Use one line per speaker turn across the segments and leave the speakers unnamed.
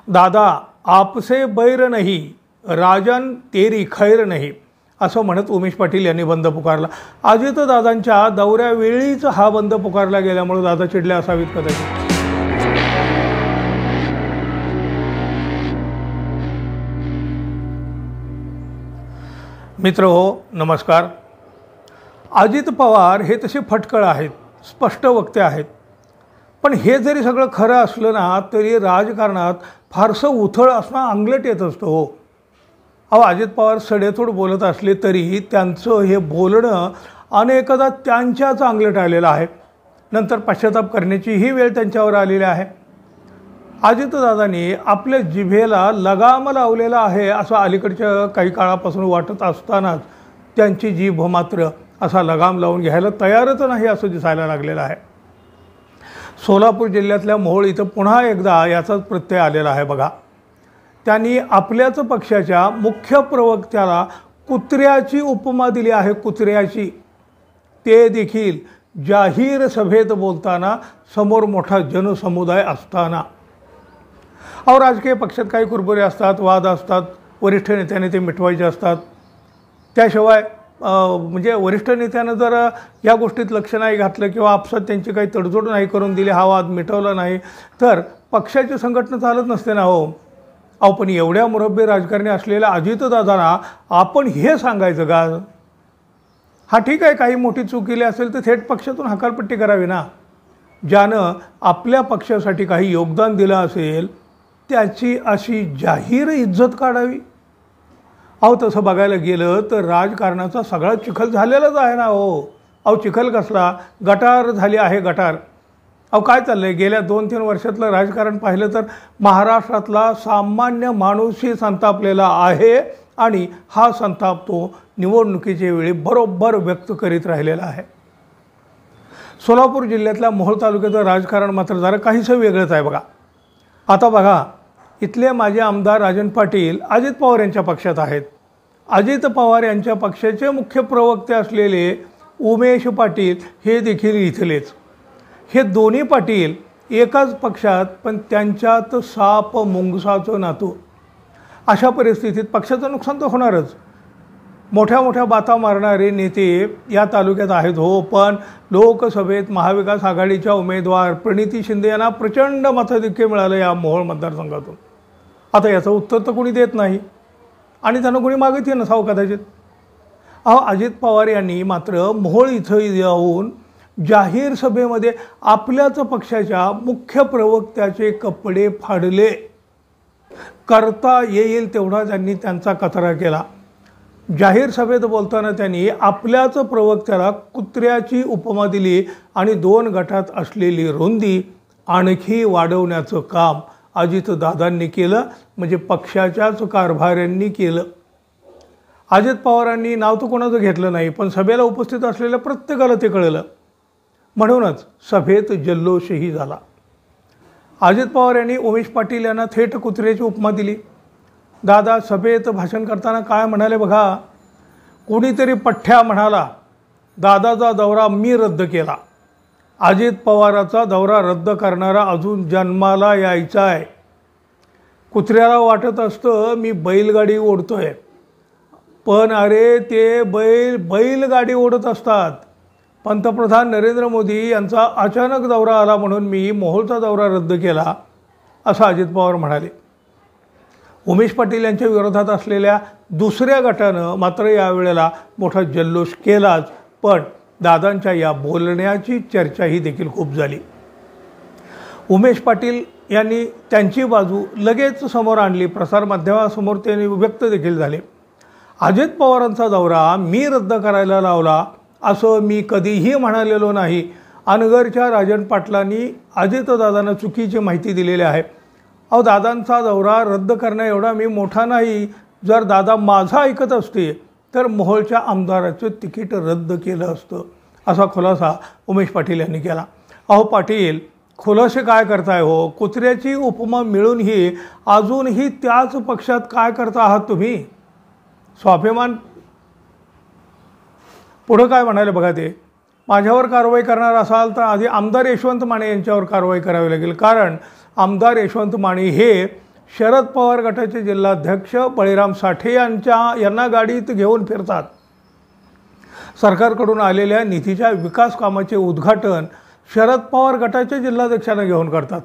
दादा आपसे बैर नाही, राजन तेरी खैर नाही, असं म्हणत उमेश पाटील यांनी बंद पुकारला। अजितदादांच्या दौऱ्यावेळीच हा बंद पुकारला गेल्यामुळे दादा चिडले असावेत कदाचित। मित्रहो नमस्कार। अजित पवार हे तसे फटकळ आहेत, स्पष्ट वक्ते आहेत, पण हे जरी सगळं खरं असलं ना तरी राजकारणात फारसं उथळ असणं अंगलट येत असतं हो। अजित पवार सडेतोड बोलत असले तरी त्यांचं हे बोलणं अनेकदा त्यांच्याच अंगलट आलेलं आहे, नंतर पश्चाताप करण्याचीही वेळ त्यांच्यावर आलेली आहे। अजितदादांनी आपल्या जिभेला लगाम लावलेला आहे असं अलीकडच्या काही काळापासून वाटत असतानाच त्यांची जीभ मात्र असा लगाम लावून घ्यायला तयारच नाही असं दिसायला लागलेलं आहे। सोलापूर जिल्ह्यातल्या मोहोळ इथं पुन्हा एकदा याचाच प्रत्यय आलेला आहे बघा। त्यांनी आपल्याच पक्षाच्या मुख्य प्रवक्त्याला कुत्र्याची उपमा दिली आहे, कुत्र्याची, ते देखील जाहीर सभेत बोलताना, समोर मोठा जनसमुदाय असताना। राजकीय पक्षात काही कुरबुरे असतात, वाद असतात, वरिष्ठ नेत्याने ते मिटवायचे असतात। त्याशिवाय म्हणजे वरिष्ठ नेत्यानं जर या गोष्टीत लक्ष नाही घातलं किंवा आपसात त्यांची काही तडजोड नाही करून दिली, हा वाद मिटवला नाही तर पक्षाची संघटना चालत नसते ना हो। पण एवढ्या मुरब्बी राजकारणी असलेल्या अजितदादांना आपण हे सांगायचं का? हा ठीक आहे, काही मोठी चूक केली असेल तर थेट पक्षातून हकालपट्टी करावी ना। ज्यानं आपल्या पक्षासाठी काही योगदान दिलं असेल त्याची अशी जाहीर इज्जत काढावी? तसं बघायला गेलं तर राजकारणाचा सगळा चिखल झालेलाच आहे ना हो। चिखल कसला, गटार झाली आहे गटार। काय चाललंय गेल्या 2-3 वर्षातलं राजकारण पाहिलं तर महाराष्ट्रातला सामान्य माणूसही संतापलेला आहे आणि हा संताप तो निवडणुकीच्या वेळी बरोबर व्यक्त करीत राहिलेला आहे। सोलापूर जिल्ह्यातल्या मोहोळ तालुक्याचं राजकारण मात्र जरा काहीसं वेगळंच आहे बघा। आता बघा, इथले माजी आमदार राजन पाटील अजित पवार यांच्या पक्षात आहेत। अजित पवार यांच्या पक्षाचे मुख्य प्रवक्ते असलेले उमेश पाटील हे देखील इथलेच। हे दोन्ही पाटील एकाच पक्षात, पण त्यांच्यात साप मुंगसाचं नातं। अशा परिस्थितीत पक्षाचं नुकसान तर होणारच। मोठ्या मोठ्या बाता मारणारे नेते या तालुक्यात आहेत हो, पण लोकसभेत महाविकास आघाडीच्या उमेदवार प्रणिती शिंदे यांना प्रचंड मताधिक्य मिळालं या मोहोळ मतदारसंघातून। आता याचं उत्तर तर कोणी देत नाही आणि त्यांना कोणी मागितली नसावं कदाचित। अजित पवार यांनी मात्र मोहोळ इथं येऊन जाहीर सभेमध्ये आपल्याच पक्षाच्या मुख्य प्रवक्त्याचे कपडे फाडले। करता येईल तेवढा त्यांनी त्यांचा कचरा केला। जाहीर सभेत बोलताना त्यांनी आपल्याच प्रवक्त्याला कुत्र्याची उपमा दिली आणि 2 गटात असलेली रुंदी आणखी वाढवण्याचं काम अजितदादांनी केलं, म्हणजे पक्षाच्याच कारभाऱ्यांनी केलं। अजित पवारांनी नाव तर कोणाचं घेतलं नाही, पण सभेला उपस्थित असलेल्या प्रत्येकाला ते कळलं, म्हणूनच सभेत जल्लोषही झाला। अजित पवार यांनी उमेश पाटील यांना थेट कुत्र्याची उपमा दिली। दादा सभेत भाषण करताना काय म्हणाले बघा, कोणीतरी पठ्ठ्या म्हणाला दादाचा दौरा मी रद्द केला, अजित पवाराचा दौरा रद्द करणारा अजून जन्माला यायचा आहे। कुत्र्याला वाटत असतं मी बैलगाडी ओढतोय, पण अरे ते बैलगाडी ओढत असतात। पंतप्रधान नरेंद्र मोदी यांचा अचानक दौरा आला म्हणून मी मोहोळचा दौरा रद्द केला, असं अजित पवार म्हणाले। उमेश पाटील यांच्या विरोधात असलेल्या दुसऱ्या गटानं मात्र यावेळेला मोठा जल्लोष केलाच, पण दादांच्या या बोलण्याची चर्चाही देखील खूप झाली। उमेश पाटील यांनी त्यांची बाजू लगेच समोर आणली, प्रसारमाध्यमासमोर त्यांनी व्यक्त देखील झाले। अजित पवारांचा दौरा मी रद्द करायला लावला असं मी कधीही म्हणालेलो नाही। अनगरच्या राजन पाटलांनी अजितदादांना चुकीची माहिती दिलेली आहे। दादांचा दौरा रद्द करण्या एवढा मी मोठा नाही, जर दादा माझा ऐकत असते तर मोहोळच्या आमदाराचं तिकीट रद्द केलं असतं, असा खुलासा उमेश पाटील यांनी केला। पाटील खुलासे काय करताय हो? कुत्र्याची उपमा मिळूनही अजूनही त्याच पक्षात काय करता आहात तुम्ही? स्वाभिमान पुढे काय म्हणाले बघा, ते माझ्यावर कारवाई करणार असाल तर आधी आमदार यशवंत माने यांच्यावर कारवाई करावी लागेल, कारण आमदार यशवंत माने हे शरद पवार गटाचे जिल्हाध्यक्ष बळीराम साठे यांना गाडीत घेऊन फिरतात। सरकारकडून आलेल्या निधीच्या विकास कामाचे उद्घाटन शरद पवार गटाच्या जिल्हाध्यक्षांना घेऊन करतात।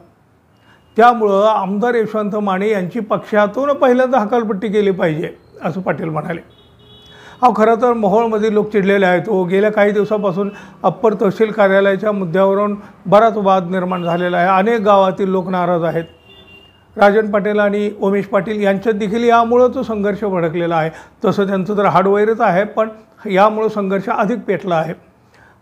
त्यामुळं आमदार यशवंत माने यांची पक्षातून पहिल्यांदा हकालपट्टी केली पाहिजे असं पाटील म्हणाले। खरं तर मोहोळमधील लोक चिडलेले आहेत। गेल्या काही दिवसापासून अप्पर तहसील कार्यालयाच्या मुद्द्यावरून बराच वाद निर्माण झालेला आहे। अनेक गावातील लोक नाराज आहेत। राजन पाटील आणि उमेश पाटील यांच्यात देखील यामुळे तो संघर्ष भडकलेला आहे। तसं त्यांचं तर हाडवैरच आहे, पण यामुळे संघर्ष अधिक पेटला आहे।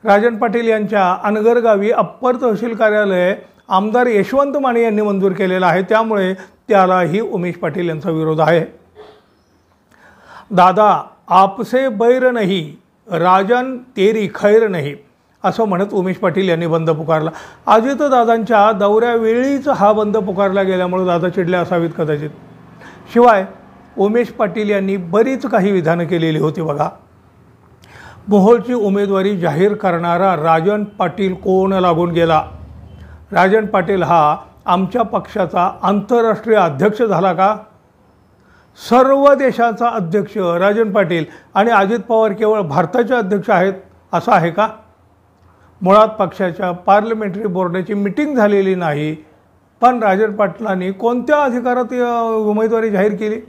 राजन पाटील यांच्या अनगर गावी अप्पर तहसील कार्यालय आमदार यशवंत माने यांनी मंजूर केलेलं आहे, त्यामुळे त्यालाही उमेश पाटील यांचा विरोध आहे। दादा आपसे बैर नहीं, राजन तेरी खैर नहीं असं म्हणत उमेश पाटील यांनी बंद पुकारला। अजितदादांच्या दौऱ्यावेळीच हा बंद पुकारला गेल्यामुळे दादा चिडले असावेत कदाचित। शिवाय उमेश पाटील यांनी बरीच काही विधानं केलेली होती बघा। मोहोळची उमेदवारी जाहीर करणारा राजन पाटील कोण लागून गेला? राजन पाटील हा आमच्या पक्षाचा आंतरराष्ट्रीय अध्यक्ष झाला का? सर्व देशाचा अध्यक्ष राजन पाटील आणि अजित पवार केवळ भारताचे अध्यक्ष आहेत असं आहे का? मुळात पक्षाच्या पार्लमेंटरी बोर्डाची मीटिंग झालेली नाही, पण राजन पाटलांनी कोणत्या अधिकारात उमेदवारी जाहीर केली?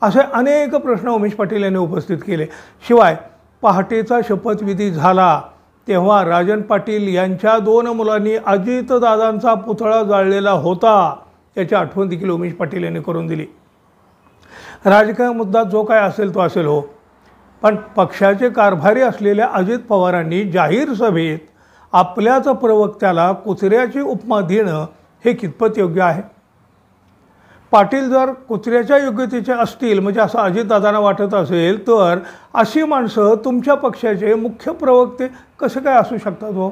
असे अनेक प्रश्न उमेश पाटील यांनी उपस्थित केले। शिवाय पहाटेचा शपथविधी झाला तेव्हा राजन पाटील यांच्या 2 मुलांनी अजितदादांचा पुतळा जाळलेला होता याची आठवण देखील उमेश पाटील यांनी करून दिली। राजकीय मुद्दा जो काय असेल तो असेल हो, पण पक्षाचे कारभारी असलेल्या अजित पवारांनी जाहीर सभेत आपल्याच प्रवक्त्याला कुत्र्याची उपमा देणं हे कितपत योग्य आहे? पाटील जर कुत्र्याच्या योग्यतेचे असतील, म्हणजे असं अजितदादांना वाटत असेल, तर अशी माणसं तुमच्या पक्षाचे मुख्य प्रवक्ते कसे काय असू शकतात हो?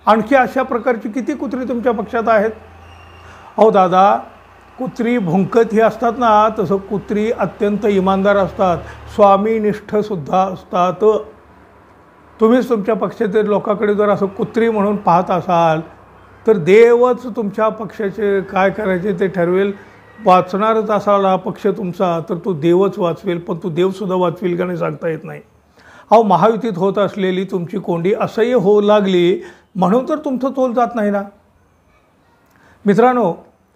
आणखी अशा प्रकारची किती कुत्री तुमच्या पक्षात आहेत? दादा, कुत्री भुंकत ही असतात ना, तसं कुत्री अत्यंत इमानदार असतात, स्वामीनिष्ठसुद्धा असतात। तुम्हीच तुमच्या पक्षातील लोकांकडे जर असं कुत्री म्हणून पाहत असाल तर देवच तुमच्या पक्षाचे काय करायचे ते ठरवेल। वाचणारच असाल हा पक्ष तुमचा तर तो देवच वाचवेल, पण तो देवसुद्धा वाचवेल का नाही सांगता येत नाही। महायुतीत होत असलेली तुमची कोंडी असह्य होऊ लागली म्हणून तर तुमचं तोल जात नाही ना। मित्रांनो,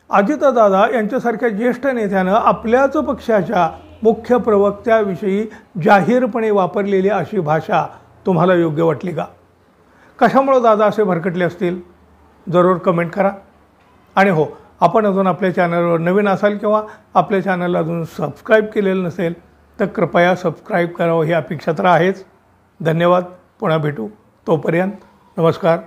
अजितदादा यांच्यासारख्या ज्येष्ठ नेत्यानं आपल्याच पक्षाच्या मुख्य प्रवक्त्याविषयी जाहीरपणे वापरलेली अशी भाषा तुम्हाला योग्य वाटली का? कशामुळे दादा असे भरकटले असतील? जरूर कमेंट करा। आणि हो, आपण अजून आपल्या चॅनलवर नवीन असाल किंवा आपल्या चॅनलला अजून सबस्क्राईब केलेलं नसेल तर कृपया सबस्क्राईब करावं ही अपेक्षा तर आहेच। धन्यवाद। पुन्हा भेटू, तोपर्यंत नमस्कार।